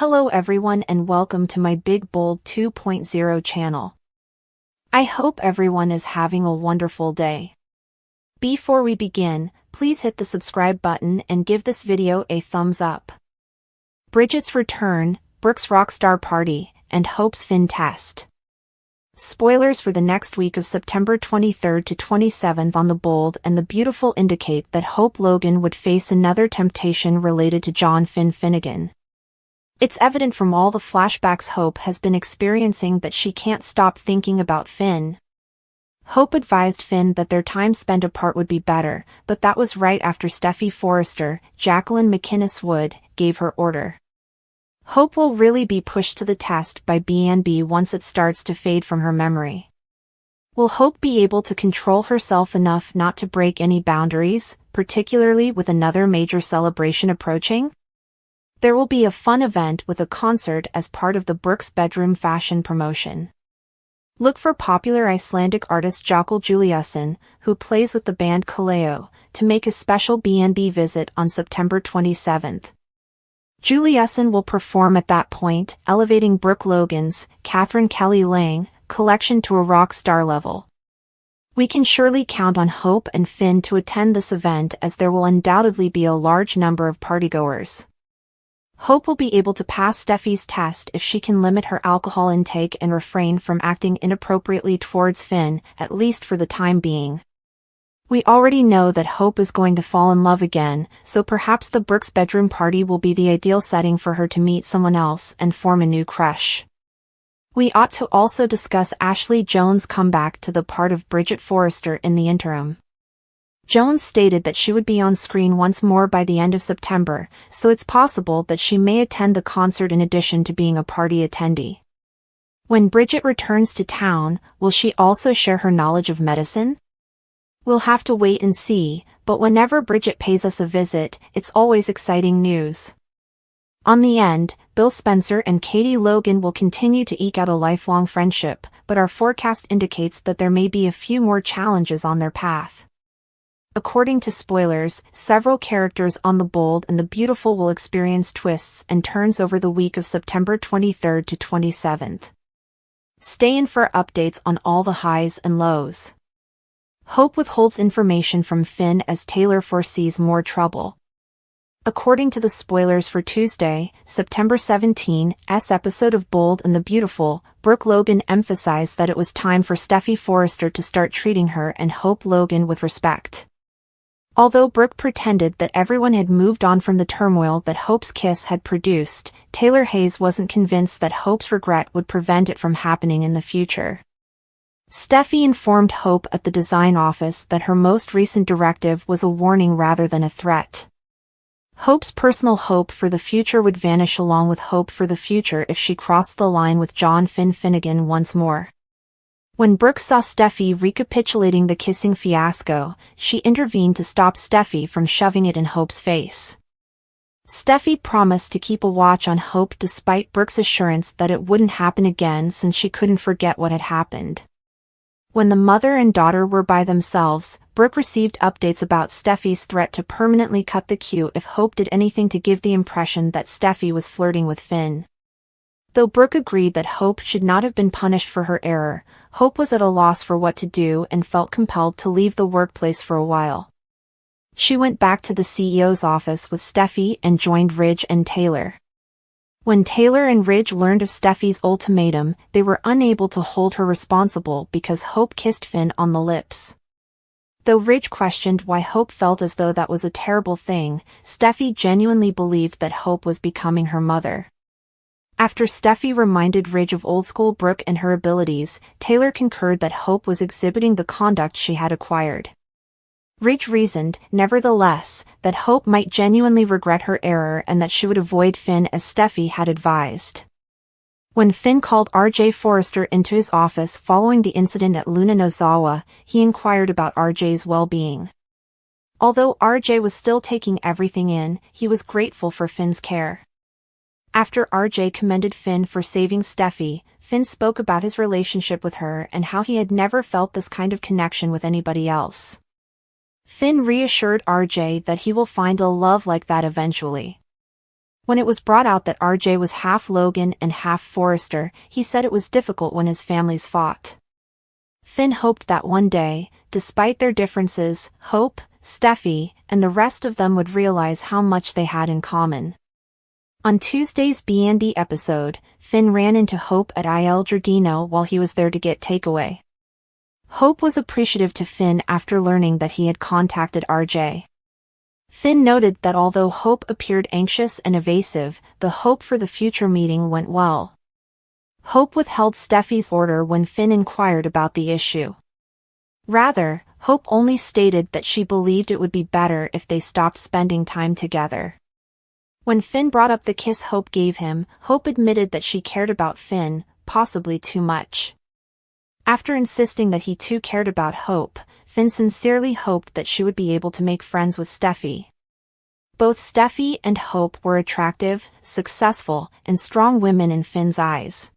Hello everyone and welcome to my Big Bold 2.0 channel. I hope everyone is having a wonderful day. Before we begin, please hit the subscribe button and give this video a thumbs up. Bridget's return, Brooke's rockstar party, and Hope's Finn test. Spoilers for the next week of September 23rd to 27th on The Bold and the Beautiful indicate that Hope Logan would face another temptation related to John Finn Finnegan. It's evident from all the flashbacks Hope has been experiencing that she can't stop thinking about Finn. Hope advised Finn that their time spent apart would be better, but that was right after Steffy Forrester, Jacqueline McInnes Wood, gave her order. Hope will really be pushed to the test by B&B once it starts to fade from her memory. Will Hope be able to control herself enough not to break any boundaries, particularly with another major celebration approaching? There will be a fun event with a concert as part of the Brooke's bedroom fashion promotion. Look for popular Icelandic artist Jökull Juliusson, who plays with the band Kaleo, to make a special B&B visit on September 27th. Juliusson will perform at that point, elevating Brooke Logan's, Catherine Kelly Lang, collection to a rock star level. We can surely count on Hope and Finn to attend this event as there will undoubtedly be a large number of partygoers. Hope will be able to pass Steffy's test if she can limit her alcohol intake and refrain from acting inappropriately towards Finn, at least for the time being. We already know that Hope is going to fall in love again, so perhaps the Brooke's bedroom party will be the ideal setting for her to meet someone else and form a new crush. We ought to also discuss Ashley Jones' comeback to the part of Bridget Forrester in the interim. Jones stated that she would be on screen once more by the end of September, so it's possible that she may attend the concert in addition to being a party attendee. When Bridget returns to town, will she also share her knowledge of medicine? We'll have to wait and see, but whenever Bridget pays us a visit, it's always exciting news. On the end, Bill Spencer and Katie Logan will continue to eke out a lifelong friendship, but our forecast indicates that there may be a few more challenges on their path. According to spoilers, several characters on The Bold and the Beautiful will experience twists and turns over the week of September 23rd to 27th. Stay in for updates on all the highs and lows. Hope withholds information from Finn as Taylor foresees more trouble. According to the spoilers for Tuesday, September 17's episode of Bold and the Beautiful, Brooke Logan emphasized that it was time for Steffy Forrester to start treating her and Hope Logan with respect. Although Brooke pretended that everyone had moved on from the turmoil that Hope's kiss had produced, Taylor Hayes wasn't convinced that Hope's regret would prevent it from happening in the future. Steffy informed Hope at the design office that her most recent directive was a warning rather than a threat. Hope's personal hope for the future would vanish along with hope for the future if she crossed the line with John Finn Finnegan once more. When Brooke saw Steffy recapitulating the kissing fiasco, she intervened to stop Steffy from shoving it in Hope's face. Steffy promised to keep a watch on Hope despite Brooke's assurance that it wouldn't happen again since she couldn't forget what had happened. When the mother and daughter were by themselves, Brooke received updates about Steffy's threat to permanently cut the queue if Hope did anything to give the impression that Steffy was flirting with Finn. Though Brooke agreed that Hope should not have been punished for her error, Hope was at a loss for what to do and felt compelled to leave the workplace for a while. She went back to the CEO's office with Steffy and joined Ridge and Taylor. When Taylor and Ridge learned of Steffy's ultimatum, they were unable to hold her responsible because Hope kissed Finn on the lips. Though Ridge questioned why Hope felt as though that was a terrible thing, Steffy genuinely believed that Hope was becoming her mother. After Steffy reminded Ridge of old-school Brooke and her abilities, Taylor concurred that Hope was exhibiting the conduct she had acquired. Ridge reasoned, nevertheless, that Hope might genuinely regret her error and that she would avoid Finn as Steffy had advised. When Finn called R.J. Forrester into his office following the incident at Luna Nozawa, he inquired about R.J.'s well-being. Although R.J. was still taking everything in, he was grateful for Finn's care. After R.J. commended Finn for saving Steffy, Finn spoke about his relationship with her and how he had never felt this kind of connection with anybody else. Finn reassured R.J. that he will find a love like that eventually. When it was brought out that RJ was half Logan and half Forrester, he said it was difficult when his families fought. Finn hoped that one day, despite their differences, Hope, Steffy, and the rest of them would realize how much they had in common. On Tuesday's B&B episode, Finn ran into Hope at Il Giardino while he was there to get takeaway. Hope was appreciative to Finn after learning that he had contacted RJ. Finn noted that although Hope appeared anxious and evasive, the hope for the future meeting went well. Hope withheld Steffy's order when Finn inquired about the issue. Rather, Hope only stated that she believed it would be better if they stopped spending time together. When Finn brought up the kiss Hope gave him, Hope admitted that she cared about Finn, possibly too much. After insisting that he too cared about Hope, Finn sincerely hoped that she would be able to make friends with Steffy. Both Steffy and Hope were attractive, successful, and strong women in Finn's eyes.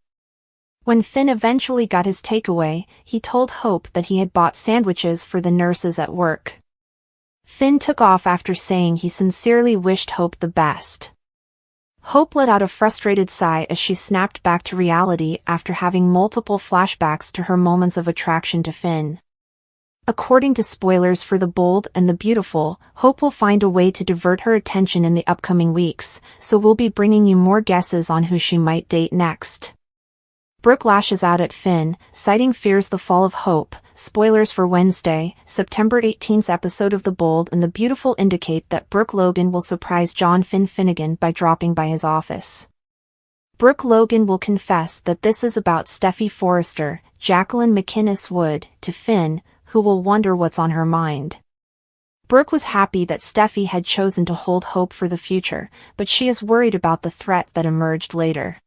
When Finn eventually got his takeaway, he told Hope that he had bought sandwiches for the nurses at work. Finn took off after saying he sincerely wished Hope the best. Hope let out a frustrated sigh as she snapped back to reality after having multiple flashbacks to her moments of attraction to Finn. According to spoilers for The Bold and the Beautiful, Hope will find a way to divert her attention in the upcoming weeks, so we'll be bringing you more guesses on who she might date next. Brooke lashes out at Finn, citing fears the fall of Hope. Spoilers for Wednesday, September 18th episode of The Bold and the Beautiful indicate that Brooke Logan will surprise John Finn Finnegan by dropping by his office. Brooke Logan will confess that this is about Steffy Forrester, Jacqueline McInnes Wood, to Finn, who will wonder what's on her mind. Brooke was happy that Steffy had chosen to hold Hope for the future, but she is worried about the threat that emerged later.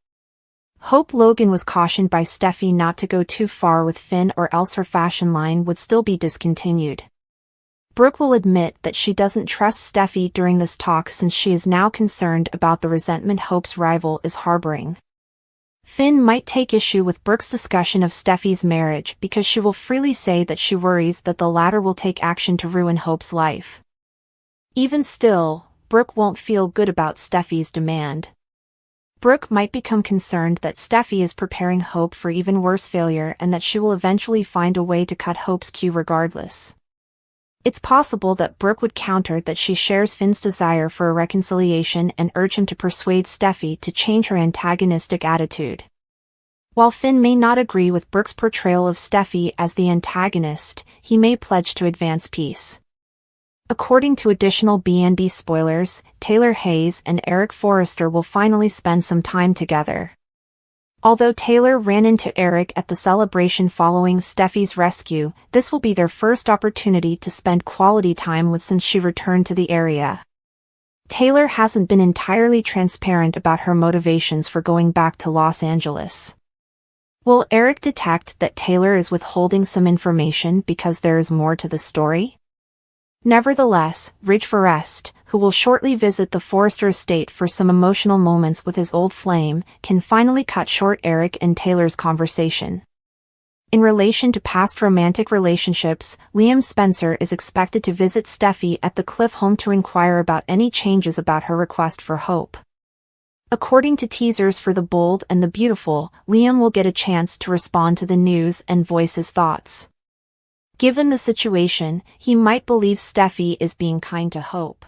Hope Logan was cautioned by Steffy not to go too far with Finn or else her fashion line would still be discontinued. Brooke will admit that she doesn't trust Steffy during this talk since she is now concerned about the resentment Hope's rival is harboring. Finn might take issue with Brooke's discussion of Steffy's marriage because she will freely say that she worries that the latter will take action to ruin Hope's life. Even still, Brooke won't feel good about Steffy's demand. Brooke might become concerned that Steffy is preparing Hope for even worse failure and that she will eventually find a way to cut Hope's queue regardless. It's possible that Brooke would counter that she shares Finn's desire for a reconciliation and urge him to persuade Steffy to change her antagonistic attitude. While Finn may not agree with Brooke's portrayal of Steffy as the antagonist, he may pledge to advance peace. According to additional B&B spoilers, Taylor Hayes and Eric Forrester will finally spend some time together. Although Taylor ran into Eric at the celebration following Steffy's rescue, this will be their first opportunity to spend quality time with since she returned to the area. Taylor hasn't been entirely transparent about her motivations for going back to Los Angeles. Will Eric detect that Taylor is withholding some information because there is more to the story? Nevertheless, Ridge Forrest, who will shortly visit the Forrester estate for some emotional moments with his old flame, can finally cut short Eric and Taylor's conversation. In relation to past romantic relationships, Liam Spencer is expected to visit Steffy at the Cliff home to inquire about any changes about her request for Hope. According to teasers for The Bold and the Beautiful, Liam will get a chance to respond to the news and voice his thoughts. Given the situation, he might believe Steffy is being kind to Hope.